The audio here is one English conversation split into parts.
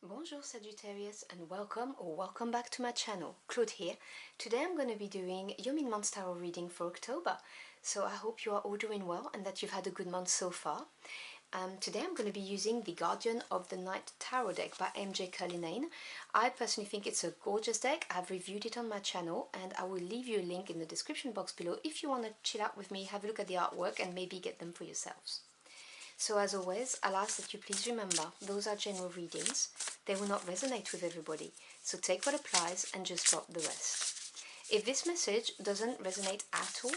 Bonjour Sagittarius and welcome back to my channel. Claude here. Today I'm going to be doing your mid-month tarot reading for October. So I hope you are all doing well and that you've had a good month so far. Today I'm going to be using the Guardian of the Night Tarot deck by MJ Cullinane. I personally think it's a gorgeous deck. I've reviewed it on my channel and I will leave you a link in the description box below if you want to chill out with me, have a look at the artwork and maybe get them for yourselves. So as always, I'll ask that you please remember, those are general readings. They will not resonate with everybody, so take what applies and just drop the rest. If this message doesn't resonate at all,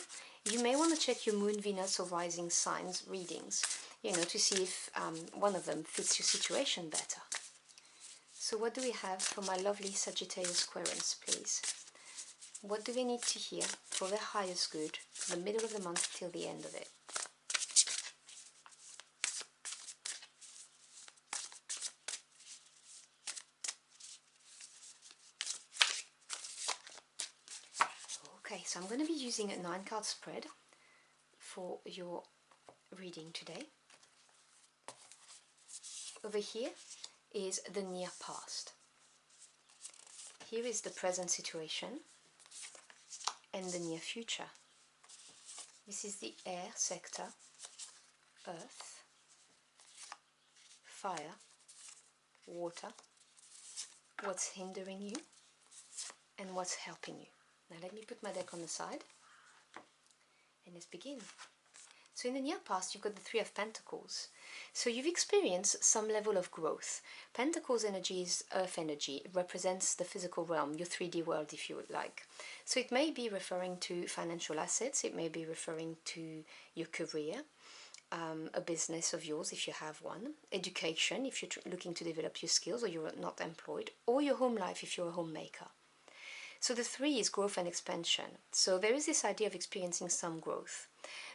you may want to check your Moon, Venus or Rising signs readings, to see if one of them fits your situation better. So what do we have for my lovely Sagittarius Aquarians, please? What do they need to hear for their highest good from the middle of the month till the end of it? Okay, so I'm going to be using a 9-card spread for your reading today. Over here is the near past. Here is the present situation and the near future. This is the air sector, earth, fire, water, what's hindering you and what's helping you. Now let me put my deck on the side and let's begin. So in the near past you've got the Three of Pentacles. So you've experienced some level of growth. Pentacles energy is earth energy. It represents the physical realm, your 3D world if you would like. So it may be referring to financial assets, it may be referring to your career, a business of yours if you have one, education if you're looking to develop your skills or you're not employed, or your home life if you're a homemaker. So the 3 is growth and expansion. So there is this idea of experiencing some growth.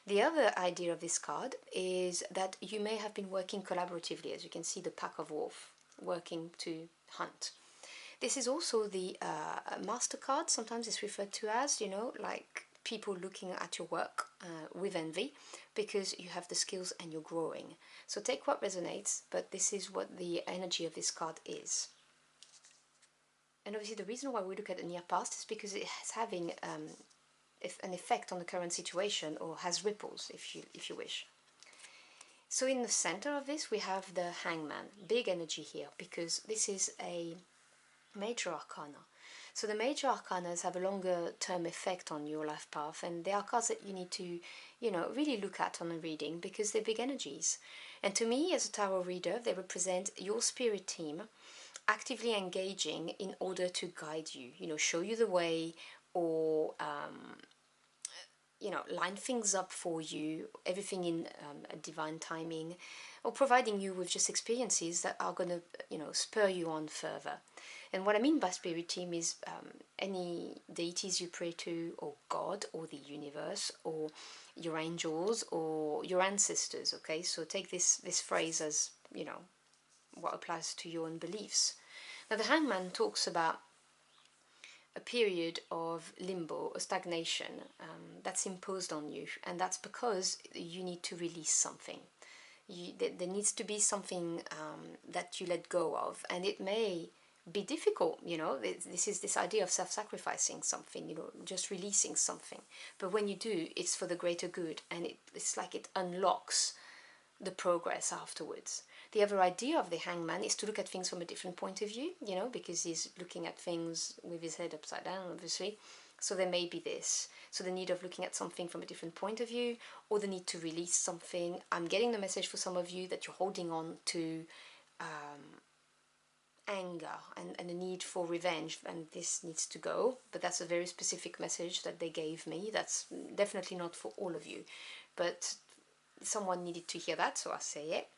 The other idea of this card is that you may have been working collaboratively, as you can see the pack of wolf working to hunt. This is also the master card, sometimes it's referred to as, like people looking at your work with envy because you have the skills and you're growing. So take what resonates, but this is what the energy of this card is. And obviously the reason why we look at the near past is because it is having an effect on the current situation, or has ripples if you wish. So in the center of this we have the Hangman, big energy here, because this is a major arcana. So the major arcanas have a longer term effect on your life path, and they are cards that you need to, really look at on a reading because they're big energies. And to me, as a tarot reader, they represent your spirit team actively engaging in order to guide you, show you the way, or line things up for you, everything in a divine timing, or providing you with just experiences that are going to, spur you on further. And what I mean by spirit team is any deities you pray to, or God, or the universe, or your angels, or your ancestors, okay? So take this phrase as, what applies to your own beliefs. Now the Hangman talks about a period of limbo, a stagnation that's imposed on you, and that's because you need to release something. There needs to be something that you let go of, and it may be difficult, this is this idea of self-sacrificing something, just releasing something, but when you do, it's for the greater good, and it's like it unlocks the progress afterwards. The other idea of the Hangman is to look at things from a different point of view, because he's looking at things with his head upside down, obviously. So there may be this. So the need of looking at something from a different point of view, or the need to release something. I'm getting the message for some of you that you're holding on to anger and a need for revenge, and this needs to go. But that's a very specific message that they gave me. That's definitely not for all of you, but someone needed to hear that, so I say it.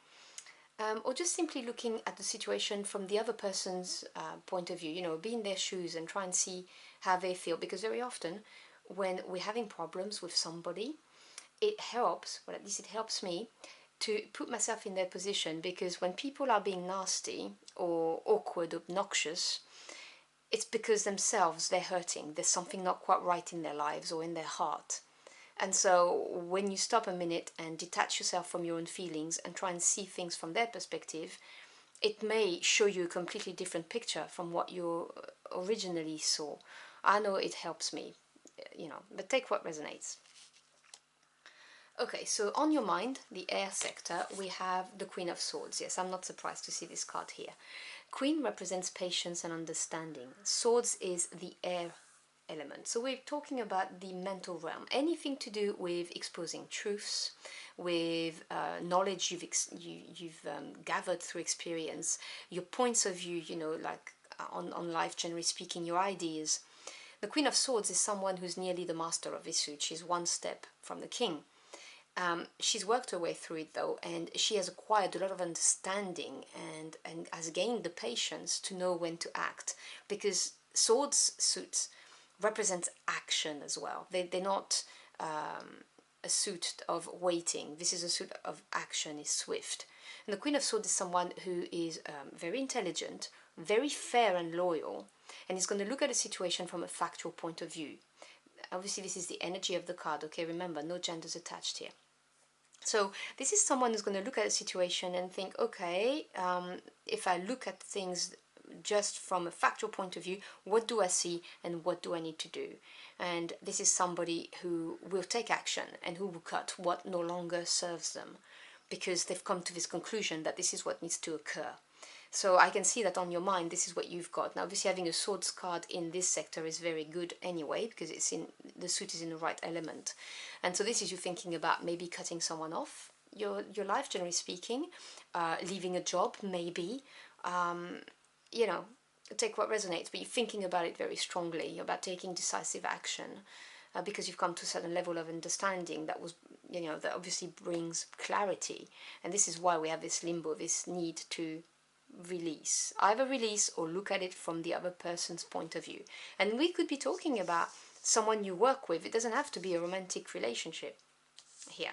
Or just simply looking at the situation from the other person's point of view, be in their shoes and try and see how they feel, because very often when we're having problems with somebody, it helps, well at least it helps me, to put myself in their position, because when people are being nasty or awkward, obnoxious, it's because themselves they're hurting, there's something not quite right in their lives or in their heart. And so when you stop a minute and detach yourself from your own feelings and try and see things from their perspective, it may show you a completely different picture from what you originally saw. I know it helps me, but take what resonates. Okay, so on your mind, the air sector, we have the Queen of Swords. Yes, I'm not surprised to see this card here. Queen represents patience and understanding. Swords is the air element. So we're talking about the mental realm. Anything to do with exposing truths, with knowledge you've gathered through experience, your points of view, like on life, generally speaking, your ideas. The Queen of Swords is someone who's nearly the master of this suit. She's one step from the king. She's worked her way through it though, and she has acquired a lot of understanding and has gained the patience to know when to act, because swords suits represent action as well. They're not a suit of waiting. This is a suit of action, is swift. And the Queen of Swords is someone who is very intelligent, very fair and loyal, and is going to look at a situation from a factual point of view. Obviously, this is the energy of the card, okay? Remember, no genders attached here. So this is someone who's going to look at a situation and think, okay, if I look at things just from a factual point of view, what do I see and what do I need to do? And this is somebody who will take action and who will cut what no longer serves them, because they've come to this conclusion that this is what needs to occur. So I can see that on your mind, this is what you've got. Now, obviously, having a swords card in this sector is very good anyway, because the suit is in the right element. And so this is you thinking about maybe cutting someone off your life, generally speaking, leaving a job, maybe, take what resonates, but you're thinking about it very strongly, about taking decisive action, because you've come to a certain level of understanding that was, that obviously brings clarity. And this is why we have this limbo, this need to release, either release or look at it from the other person's point of view. And we could be talking about someone you work with. It doesn't have to be a romantic relationship here.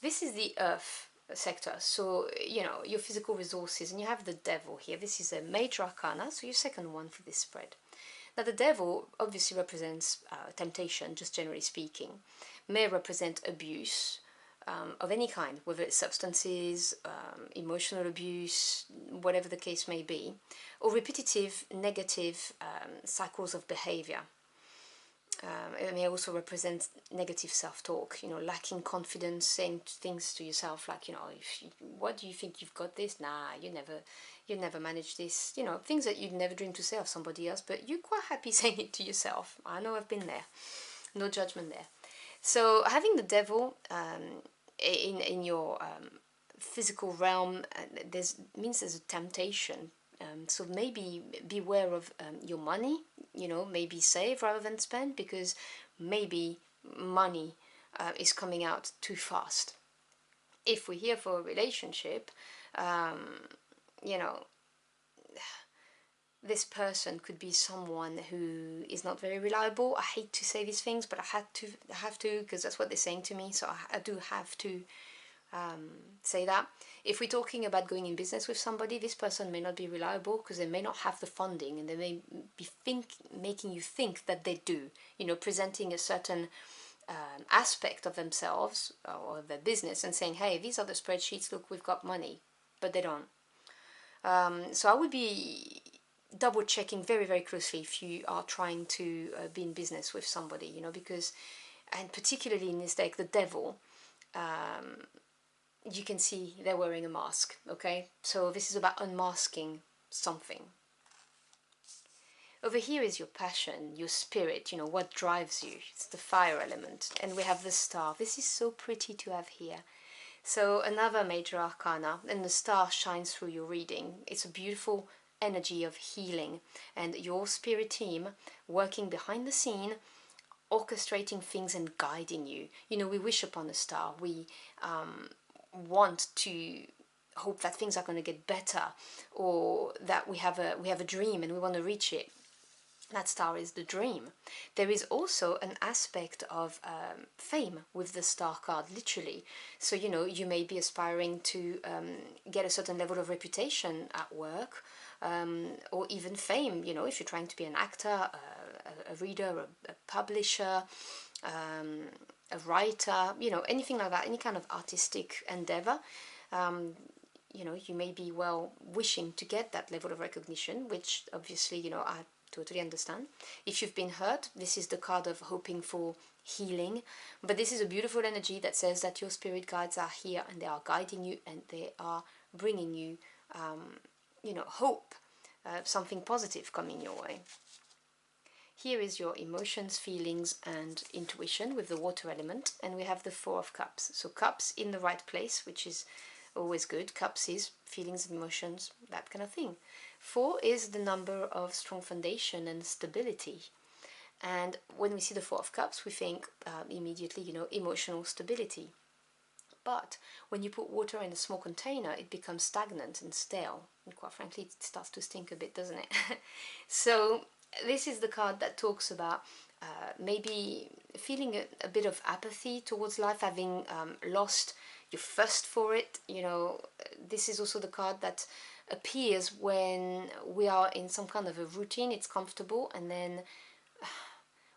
This is the earth sector, so your physical resources, and you have the devil here. This is a major arcana, so your second one for this spread. Now the devil obviously represents temptation, just generally speaking, may represent abuse, of any kind, whether it's substances, emotional abuse, whatever the case may be, or repetitive negative cycles of behavior. It may also represent negative self-talk, lacking confidence, saying things to yourself like, what do you think you've got this? Nah, you never manage this. Things that you'd never dream to say of somebody else, but you're quite happy saying it to yourself. I know I've been there. No judgment there. So having the devil in your physical realm, means there's a temptation. So maybe beware of your money, maybe save rather than spend, because maybe money is coming out too fast. If we're here for a relationship, this person could be someone who is not very reliable. I hate to say these things, but I have to, because that's what they're saying to me, so I do have to say that. If we're talking about going in business with somebody, this person may not be reliable because they may not have the funding, and they may be making you think that they do, presenting a certain aspect of themselves or their business and saying, hey, these are the spreadsheets, look, we've got money, but they don't. So I would be double checking very, very closely if you are trying to be in business with somebody, because, and particularly in this deck, the devil, you can see they're wearing a mask, okay? So this is about unmasking something. Over here is your passion, your spirit, what drives you. It's the fire element. And we have the star. This is so pretty to have here. So another major arcana, and the star shines through your reading. It's a beautiful energy of healing, and your spirit team working behind the scene, orchestrating things and guiding you. We wish upon a star. We want to hope that things are going to get better, or that we have a dream and we want to reach it. That star is the dream. There is also an aspect of fame with the star card, literally. So, you may be aspiring to get a certain level of reputation at work, or even fame, if you're trying to be an actor, a reader, a publisher, a writer, anything like that, any kind of artistic endeavor. you know, you may be well wishing to get that level of recognition, which obviously, you know, I totally understand. If you've been hurt, this is the card of hoping for healing, but this is a beautiful energy that says that your spirit guides are here and they are guiding you and they are bringing you, you know, hope, something positive coming your way. Here is your emotions, feelings and intuition with the water element, and we have the Four of Cups. So cups in the right place, which is always good. Cups is feelings, emotions, that kind of thing. 4 is the number of strong foundation and stability. And when we see the Four of Cups, we think immediately, you know, emotional stability. But when you put water in a small container, it becomes stagnant and stale. And quite frankly, it starts to stink a bit, doesn't it? So this is the card that talks about maybe feeling a bit of apathy towards life, having lost your thirst for it. You know, this is also the card that appears when we are in some kind of a routine. It's comfortable, and then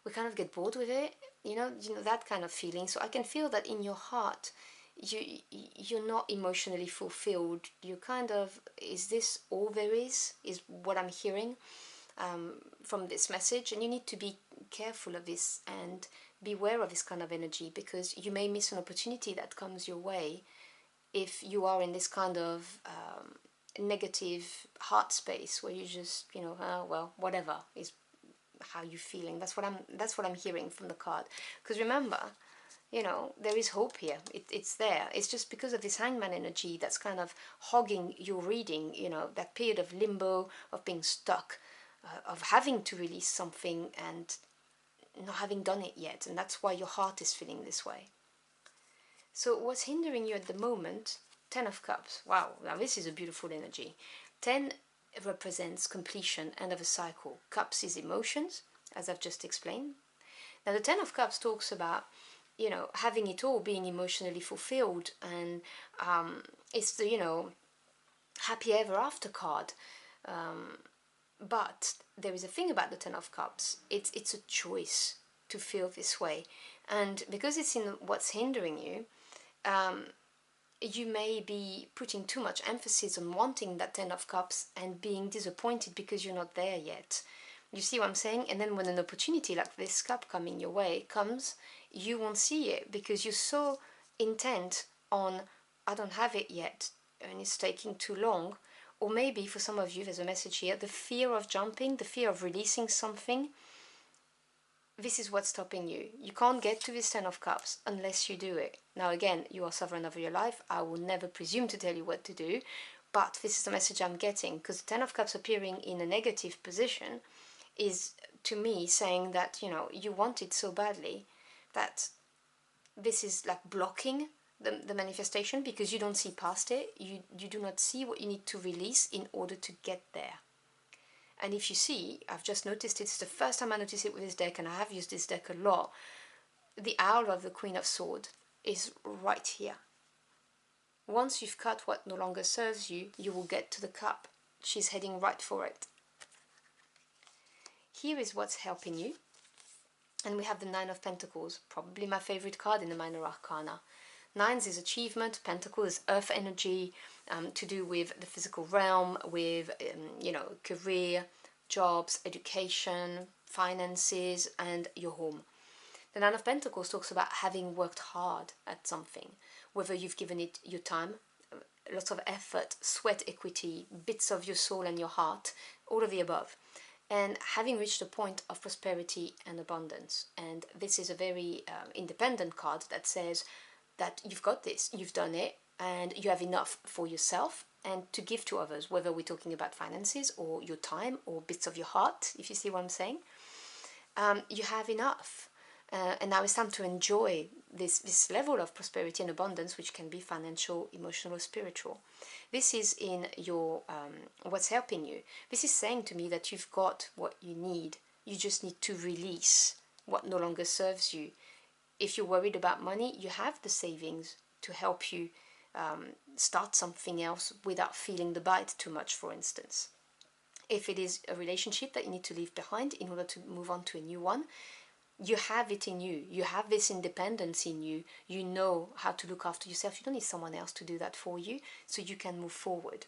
we kind of get bored with it. You know that kind of feeling. So I can feel that in your heart, you're not emotionally fulfilled. You kind of, is this all there is what I'm hearing from this message, and you need to be careful of this and beware of this kind of energy, because you may miss an opportunity that comes your way if you are in this kind of negative heart space where you just, you know, well, whatever is how you're feeling. That's what I'm hearing from the card. Because remember, you know, there is hope here. It's there. It's just because of this Hangman energy that's kind of hogging your reading, you know, that period of limbo, of being stuck, of having to release something and not having done it yet. And that's why your heart is feeling this way. So what's hindering you at the moment? 10 of Cups. Wow, now this is a beautiful energy. 10 represents completion, end of a cycle. Cups is emotions, as I've just explained. Now the 10 of Cups talks about, you know, having it all, being emotionally fulfilled, and it's the, you know, happy ever after card. But there is a thing about the 10 of Cups. It's a choice to feel this way, and because it's in what's hindering you, you may be putting too much emphasis on wanting that 10 of Cups and being disappointed because you're not there yet. You see what I'm saying? And then when an opportunity like this cup coming your way comes, you won't see it because you're so intent on, I don't have it yet, and it's taking too long. Or maybe for some of you, there's a message here, the fear of jumping, the fear of releasing something. This is what's stopping you. You can't get to this 10 of Cups unless you do it. Now again, you are sovereign over your life. I will never presume to tell you what to do, but this is the message I'm getting, because the 10 of Cups appearing in a negative position is, to me, saying that, you know, you want it so badly that this is like blocking the manifestation because you don't see past it. You do not see what you need to release in order to get there. And if you see, I've just noticed it's the first time I notice it with this deck, and I have used this deck a lot. The Owl of the Queen of Swords is right here. Once you've cut what no longer serves you, you will get to the cup. She's heading right for it. Here is what's helping you. And we have the Nine of Pentacles, probably my favorite card in the Minor Arcana. Nines is achievement, Pentacle is earth energy, to do with the physical realm, with, you know, career, jobs, education, finances, and your home. The Nine of Pentacles talks about having worked hard at something, whether you've given it your time, lots of effort, sweat equity, bits of your soul and your heart, all of the above, and having reached a point of prosperity and abundance. And this is a very independent card that says that you've got this, you've done it, and you have enough for yourself and to give to others, whether we're talking about finances or your time or bits of your heart, if you see what I'm saying. You have enough. And now it's time to enjoy this level of prosperity and abundance, which can be financial, emotional, spiritual. This is in your what's helping you. This is saying to me that you've got what you need. You just need to release what no longer serves you. If you're worried about money, you have the savings to help you start something else without feeling the bite too much, for instance. If it is a relationship that you need to leave behind in order to move on to a new one, You have it in you. You have this independence in you. You know how to look after yourself. You don't need someone else to do that for you, so you can move forward.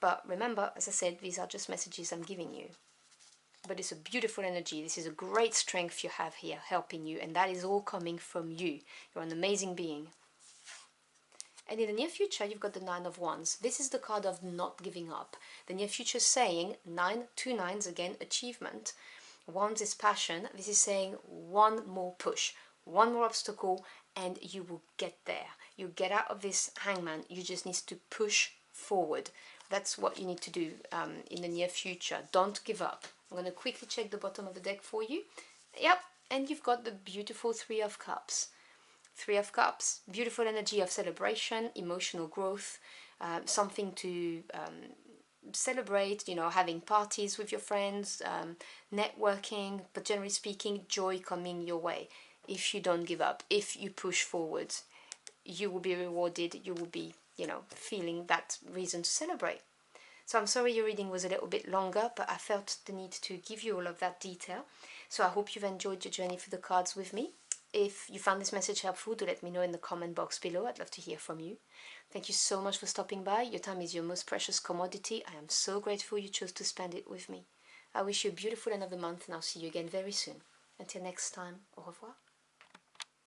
But remember, as I said, these are just messages I'm giving you. But it's a beautiful energy. This is a great strength you have here helping you, and that is all coming from you. You're an amazing being. And in the near future, you've got the Nine of Wands. This is the card of not giving up. The near future is saying two nines again, achievement. Wands is passion. This is saying one more push, one more obstacle, and you will get there. You get out of this hangman. You just need to push forward. That's what you need to do in the near future. Don't give up. I'm going to quickly check the bottom of the deck for you. Yep, and you've got the beautiful Three of Cups. Three of Cups, beautiful energy of celebration, emotional growth, something to celebrate, you know, having parties with your friends, networking, but generally speaking, joy coming your way. If you don't give up, if you push forward, you will be rewarded, you will be, you know, feeling that reason to celebrate. So I'm sorry your reading was a little bit longer, but I felt the need to give you all of that detail. So I hope you've enjoyed your journey through the cards with me. If you found this message helpful, do let me know in the comment box below. I'd love to hear from you. Thank you so much for stopping by. Your time is your most precious commodity. I am so grateful you chose to spend it with me. I wish you a beautiful end of the month, and I'll see you again very soon. Until next time, au revoir.